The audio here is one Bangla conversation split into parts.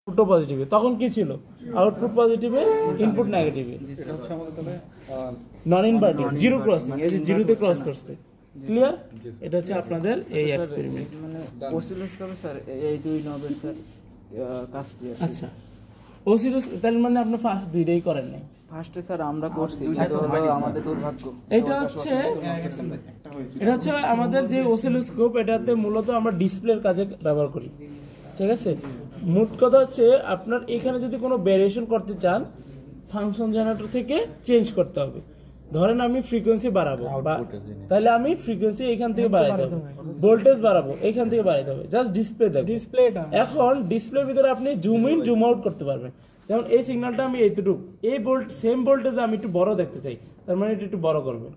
আউটপুট পজিটিভে, তখন কি ছিল আউটপুট পজিটিভে ইনপুট নেগেটিভে। এটা হচ্ছে আমাদের তাহলে নন ইনভার্টিং জিরো ক্রসিং, এই যে জিরোতে ক্রস করছে। ক্লিয়ার? এটা হচ্ছে আপনাদের এই এক্সপেরিমেন্ট। মানে অসিলোস্কোপে স্যার এই দুই নবের স্যার কাজ ক্লিয়ার। আচ্ছা অসিলোস্কোপ তার মানে আপনি ফার্স্ট দুইটাই করেন নাই? ফার্স্টে স্যার আমরা করছি, এটা হলো আমাদের দুর্ভাগ্য। এটা হচ্ছে আমাদের যে অসিলোস্কোপ, এটাতে মূলত আমরা ডিসপ্লের কাজে ব্যবহার করি। ঠিক আছে, মোট কথা হচ্ছে আপনার এখানে যদি কোনো ভেরিয়েশন করতে চান ফাংশন জেনারেটর থেকে চেঞ্জ করতে হবে। ধরেন আমি ফ্রিকোয়েন্সি বাড়াবো, তাহলে আমি ফ্রিকোয়েন্সি এখান থেকে বাড়াইতে হবে, ভোল্টেজ বাড়াবো এখান থেকে বাড়াইতে হবে, জাস্ট ডিসপ্লে দেব। ডিসপ্লেটা এখন ডিসপ্লের ভিতরে আপনি জুম ইন জুম আউট করতে পারবেন। যেমন এই সিগন্যালটা আমি এইটুকু, এই সেম ভোল্টেজ আমি একটু বড় দেখতে চাই, তার মানে এটা একটু বড় করবেন।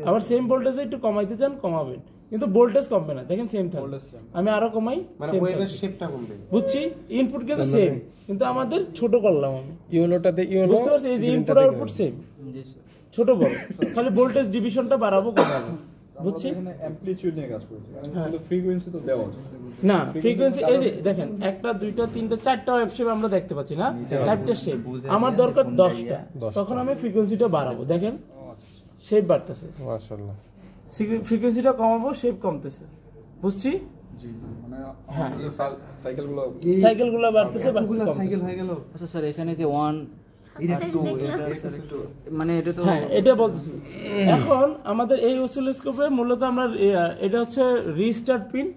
আবার সেম ভোল্টেজে একটু কমাইতে চান কমাবেন, কিন্তু ভোল্টেজ কমবে না, দেখেন সেম থাকবে। আমি আরো কমাই, বুঝছি ইনপুট কিন্তু সেম, কিন্তু আমাদের ছোট করলাম আমি ইউনোটাতে ইউনো, বুঝতে পারছি, এই যে ইনপুট আউটপুট সেম, ছোট বড়, খালি ভোল্টেজ ডিভিশনটা বাড়াবো কমাবো। বুঝছি এখানে অ্যামপ্লিটিউড নিয়ে কাজ করেছে, কিন্তু ফ্রিকোয়েন্সি তো দেওয়া আছে না। ফ্রিকোয়েন্সি এই যে দেখেন 1টা 2টা 3টা 4টা ওয়েভ শেপ আমরা দেখতে পাচ্ছি না, 4টা শেপ, আমার দরকার 10টা, তখন আমি ফ্রিকোয়েন্সিটা বাড়াবো, দেখেন শেপ বাড়তেছে, মাশাআল্লাহ। ফ্রিকোয়েন্সিটা কমাবো শেপ কমতেছে। বুঝছি? জি, মানে হ্যাঁ সাইকেলগুলো বাড়তেছে সাইকেল হয়ে গেল। আচ্ছা স্যার এখানে যে 1 মানে এটা তো হ্যাঁ এটা বলতেছি। এখন আমাদের এই অসিলোস্কোপে মূলত আমরা এটা হচ্ছে রিস্টার্ট পিন,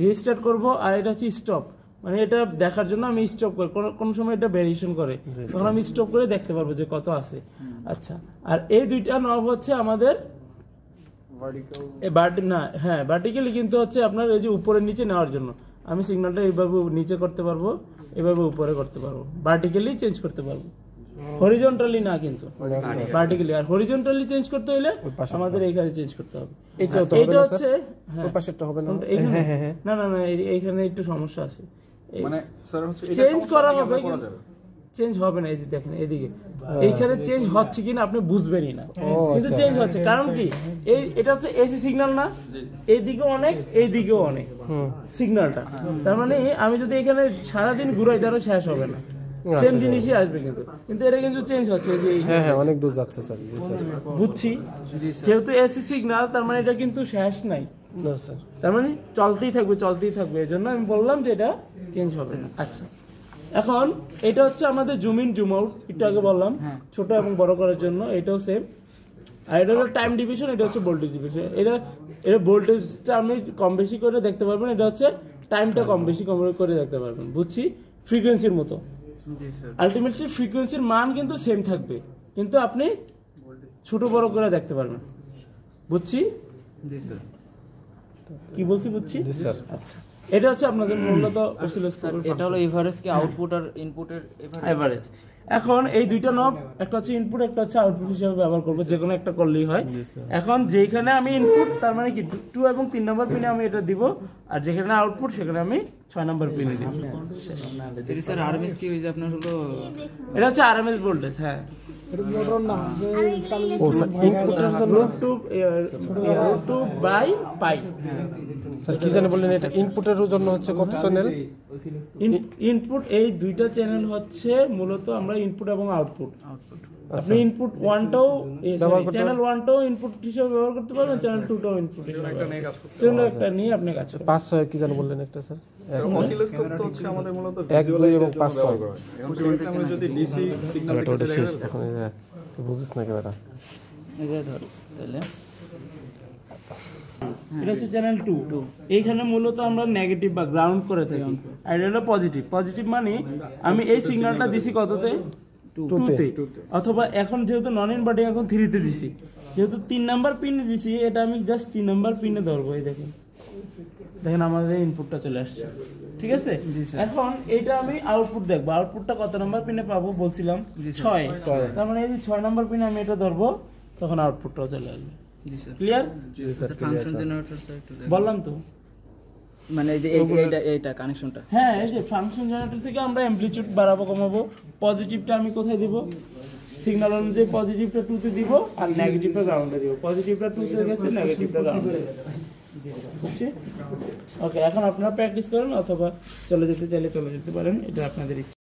রিস্টার্ট করব, আর এটা হচ্ছে স্টপ, মানে এটা দেখার জন্য আমি স্টপ করি, কোন সময় এটা ভেরিয়েশন করে তখন আমি স্টপ করে দেখতে পারবো যে কত আছে। আচ্ছা, আর এই দুইটা নব হচ্ছে আমাদের ভার্টিক্যালি, কিন্তু হচ্ছে আপনার এই যে উপরে নিচে নেওয়ার জন্য আমি সিগন্যালটা এইভাবে নিচে করতে পারবো, এভাবে উপরে করতে পারবো, ভার্টিক্যালি চেঞ্জ করতে পারবো, হরিজন্টালি না কিন্তু ভার্টিক্যালি। আর হরিজন্টালি চেঞ্জ করতে হলে আমাদের এইখানে চেঞ্জ করতে হবে। এটা হচ্ছে ওই পাশেরটা হবে না, না না না এইখানে একটু সমস্যা আছে, মানে স্যার হচ্ছে চেঞ্জ করা হবে, চেঞ্জ হবে না। এই যে দেখেন এদিকে এইখানে চেঞ্জ হচ্ছে কিনা আপনি বুঝবেনই না, কিন্তু চেঞ্জ হচ্ছে। কারণ কি, এটা হচ্ছে এসি সিগন্যাল না, এইদিকেও অনেক এইদিকেও অনেক সিগন্যালটা, তার মানে আমি যদি এখানে সারাদিন ঘুরাই তাহলে শেষ হবে না, সেম জিনিসই আসবে, কিন্তু এটা কিন্তু চেঞ্জ হচ্ছে। যে হ্যাঁ অনেক দূর যাচ্ছে স্যার। জি স্যার বুঝছি, যেহেতু এসি সিগন্যাল তার মানে এটা কিন্তু শেষ নাই, না স্যার, তার মানে চলতেই থাকবে, এই জন্য আমি বললাম যে এটা চেঞ্জ হবে না। আচ্ছা, এখন এটা হচ্ছে আমাদের জুম ইন জুম আউট, একটু আগে বললাম ছোট এবং বড় করার জন্য, এটাও সেম। আর এটা হচ্ছে টাইম ডিভিশন, এটা হচ্ছে ভোল্টেজ ডিভিশন। এটা ভোল্টেজটা আমি কম বেশি করে দেখতে পারবেন, এটা হচ্ছে টাইমটা কম বেশি করে দেখতে পারবেন। বুঝছি, ফ্রিকোয়েন্সির মতো আলটিমেটলি ফ্রিকোয়েন্সির মান কিন্তু সেম থাকবে, কিন্তু আপনি ছোট বড় করে দেখতে পারবেন। বুঝছি? জি স্যার, কি বলছি বুঝছি? জি স্যার। আচ্ছা, এটা হচ্ছে আপনাদের মূলত অসিলোস্কোপ, এটা হলো এভারেজ কি আউটপুট আর ইনপুটের এভারেজ। এখন এই দুইটা নব, একটা হচ্ছে ইনপুট একটা হচ্ছে আউটপুট হিসেবে ব্যবহার করবো, যে কোনো একটা করলেই হয়। এখন যেখানে আমি ইনপুট তার মানে কি 2 এবং 3 নম্বর পিনে আমি এটা দিব, আর যেখানে আউটপুট সেখানে আমি 6 নম্বর পিনে দিব। এটা স্যার আরএমএস কি হইছে আপনার হলো, এটা হচ্ছে আরএমএস ভোল্টেজ। হ্যাঁ স্যার কি জানেন বললেন, এটা ইনপুটের জন্য হচ্ছে কত চ্যানেল? ইনপুট এই দুইটা চ্যানেল হচ্ছে মূলত আমরা ইনপুট এবং আউটপুট। আপনি ইনপুট 1টাও চ্যানেল 1টাও ইনপুট হিসেবে ব্যবহার করতে পারবেন, চ্যানেল 2টাও ইনপুট হিসেবে একটা নিয়ে আপনি কাজ করবেন। 500 কি জানেন বললেন একটা স্যার? অসিলোস্কোপ তো হচ্ছে আমাদের মূলত 1, 2 এবং 500। আমরা যদি ডিসি সিগন্যাল এটা শেষ এখন, তুই বুঝিস না কি বেটা? এটা ধর তাহলে এটা হচ্ছে চ্যানেল 2। এইখানে মূলত আমরা নেগেটিভ বা গ্রাউন্ড করে থাকি, আর এটা হলো পজিটিভ। পজিটিভ মানে আমি এই সিগন্যালটা দিছি কততে? 2তে, অথবা এখন যেহেতু নন ইনভার্টিং এখন 3তে দিছি, যেহেতু 3 নাম্বার পিনে দিছি, এটা আমি জাস্ট 3 নাম্বার পিনে ধরবো। এই দেখেন আমাদের ইনপুটটা চলে আসছে, ঠিক আছে। এখন এটা আমি আউটপুট দেখবো, আউটপুটটা কত নাম্বার পিনে পাবো বলছিলাম 6, তার মানে এই যে 6 নাম্বার পিনে আমি এটা ধরবো, তখন আউটপুটটাও চলে আসবে। ক্লিয়ার? ফাংশন জেনারেটর স্যার বললাম তো, মানে এই যে এইটা কানেকশনটা। হ্যাঁ, এই যে ফাংশন জেনারেটর থেকে আমরা অ্যামপ্লিটিউড বাড়াবো কমাবো। পজিটিভটা আমি কোথায় দিব? সিগন্যাল অনুযায়ী পজিটিভটা 2তে দিব, আর নেগেটিভটা গ্রাউন্ডে দিব। পজিটিভটা 2তে গেছে, নেগেটিভটা গ্রাউন্ডে গেছে। বুঝছি? ওকে, এখন আপনারা প্র্যাকটিস করেন অথবা চলে যেতে চাইলে চলে যেতে পারেন, এটা আপনাদের ইচ্ছা।